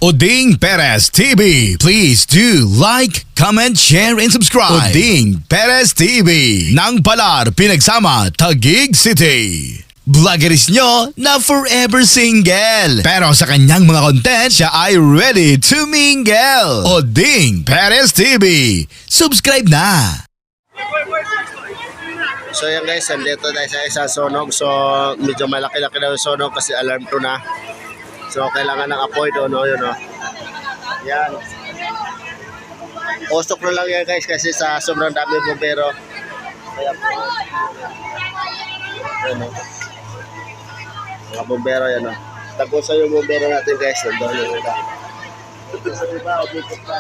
Oding Perez TV. Please do like, comment, share, and subscribe. Oding Perez TV. Nang Palar, Pinagsama, Taguig City. Vloggeries nyo na forever single. Pero sa kanyang mga content, siya ay ready to mingle. Oding Perez TV. Subscribe na. So yan guys, andito tayo sa isang sunog. So medyo malaki-laki na yung sunog kasi alarm to na. So kailangan ng apoy doon, yun o. Yan. Usok na lang yan guys kasi sa sobrang dami bumbero. Kaya po. Yan o. Mga bumbero yan o. Tagusa yung bumbero natin guys. Doon yung iba. Sa iba, ubukot na.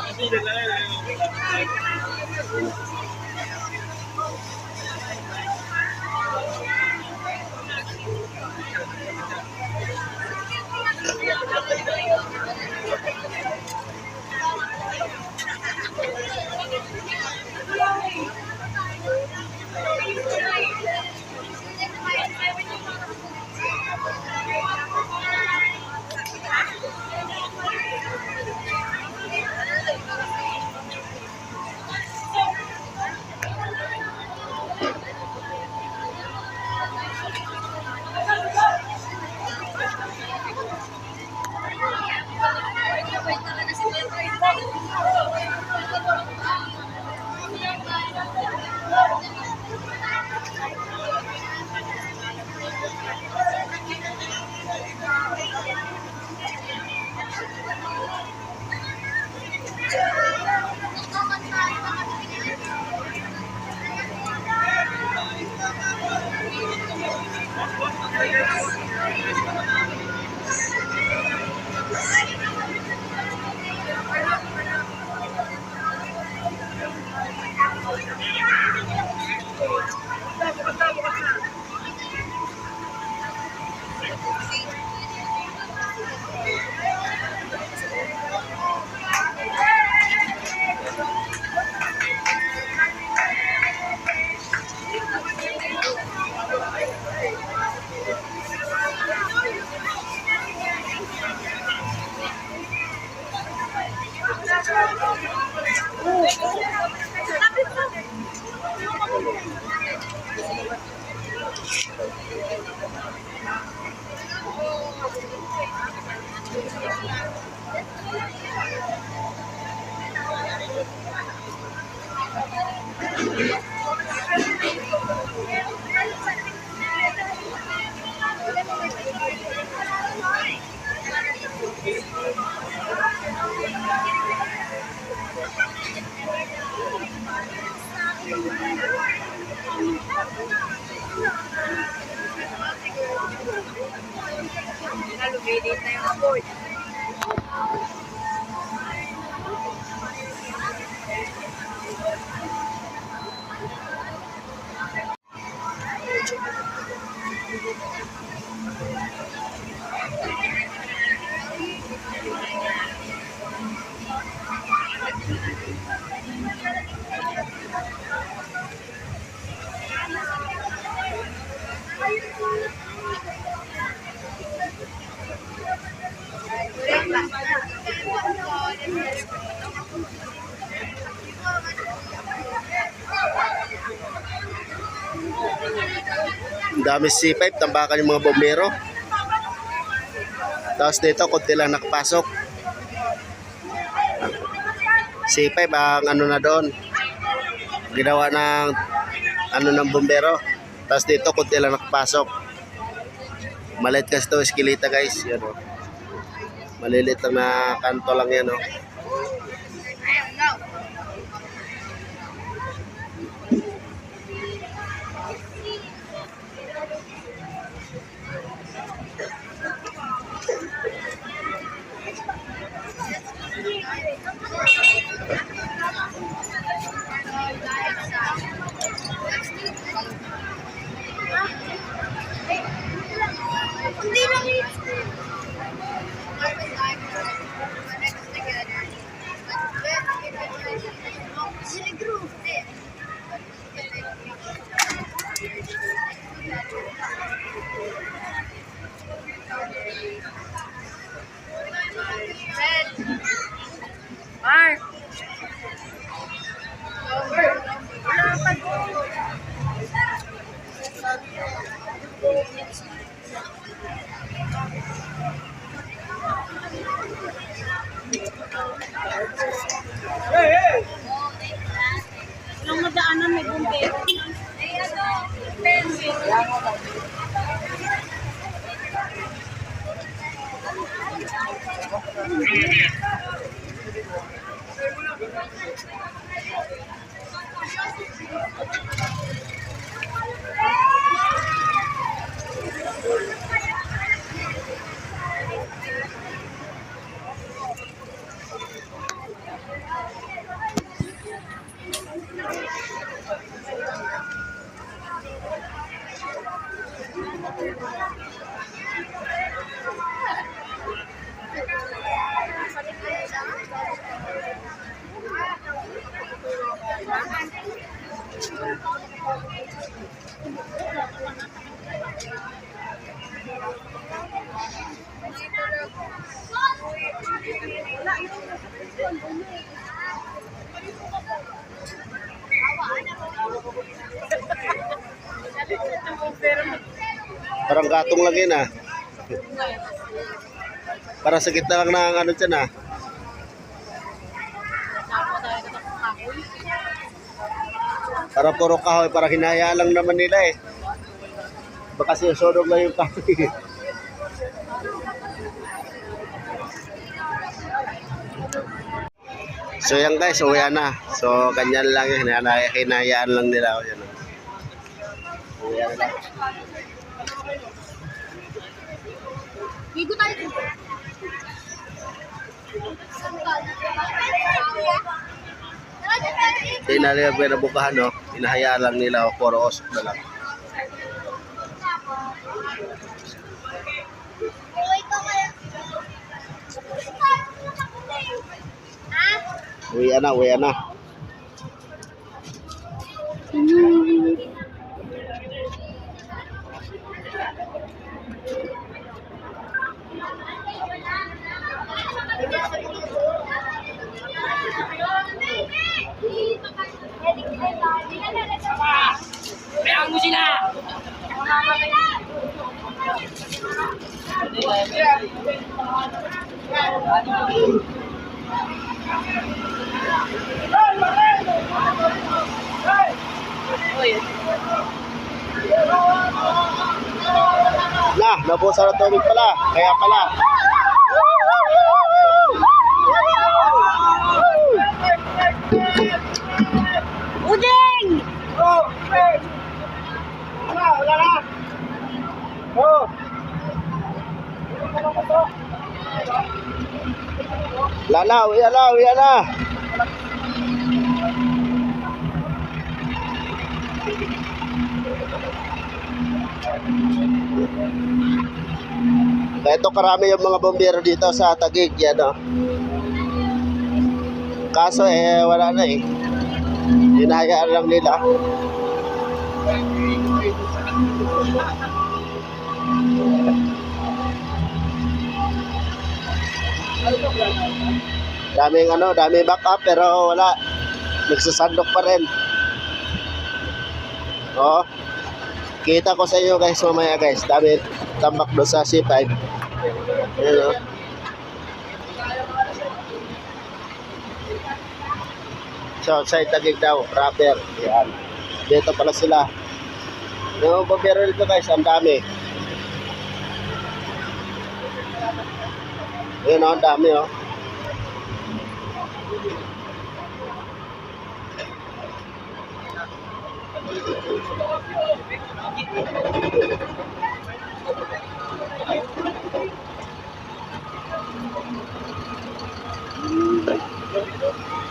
Lumilid na yung aboard. Ang dami C5, tambakan yung mga bombero. Tapos dito, konti lang nakapasok. C5 ang ano na doon. Ginawa ng ano ng bombero. Tapos dito, konti lang nakapasok. Maliit kasi ito, eskelita guys. Yan o. Malilit lang na kanto lang yan o. Red. Parang gatong lang yun ah. Para sa gitna lang ng ano dyan ah. Para puro kahoy, para hinahayaan lang naman nila eh. Baka sinusunog lang yung kahoy. So yan guys, uwi na. So ganyan lang yun, hinahayaan lang nila. Yan. Uwi na. Bigo tayo dito. Hindi na nila pinabukahan, no? Hinahayaan lang nila, puro osok na lang. Uwi na, uwi na. Kaya mo sila! Nabusa na tubig pala. Kaya pala. Udeng! Wala na. Oh. Lala, uwi na, uwi na. Ito karami yung mga bombero dito sa Taguig, yan o. Kaso wala na eh. Hinahayaan lang nila. Daming backup pero wala. Nagsasandok pa rin. Oh. Kita ko sa inyo guys mamaya guys. Dami tambak doon sa C5. Ayan o. So, outside Taguig daw, rapper. Yan. Dito pala sila. Yung bombero dito guys, ang dami. Ayan o, ang dami o.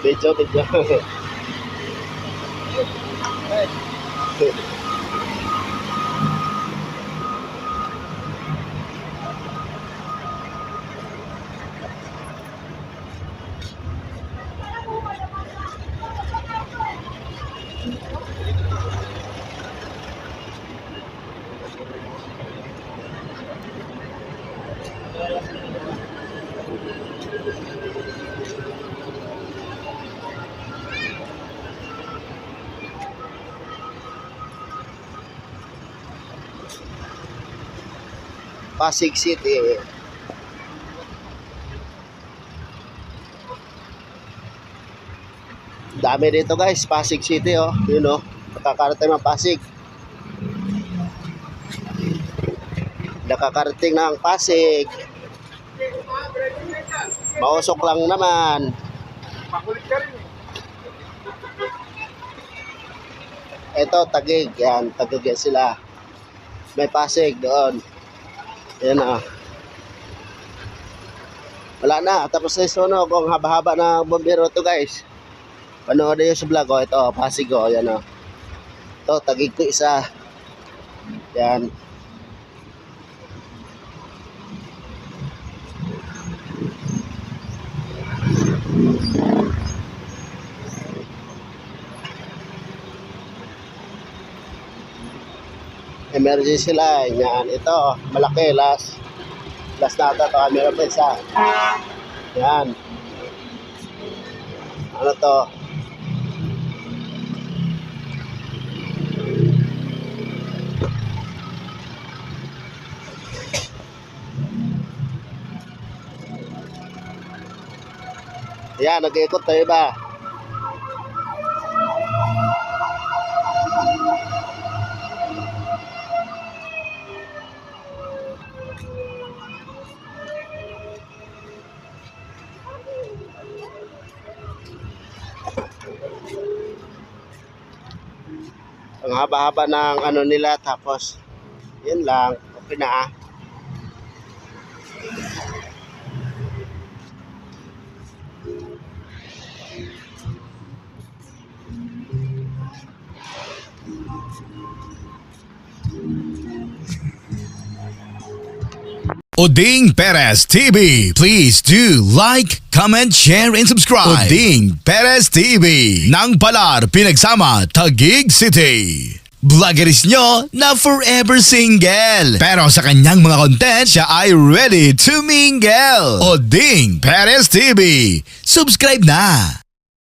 Video. Pasig City. Dami dito guys, Pasig City oh. Yun oh, nakakarating ng Pasig. Nakakarating ng Pasig. Mausok lang naman. Ito, Taguig. Yan, Taguig yan sila. May Pasig doon. Yan ah. Wala na. Tapos na yung sunog. Kung haba-haba na bombero to guys. Panood nyo sa vlog. Oh, ito, Pasig. Oh, yan oh. Ito, Taguig to isa. Yan. Emergency line. Yan. Ito, malaki. Last na ata ito. Meron pa isa. Yan. Ano to? Yan, nag-iikot tayo ba? Ang haba-haba ng ano nila, tapos yun lang, okay na. Oding Perez TV. Please do like, comment, share, and subscribe. Oding Perez TV. Nang Palar, Pinagsama, Taguig City. Vloggeris nyo na forever single. Pero sa kanyang mga content, siya ay ready to mingle. Oding Perez TV. Subscribe na.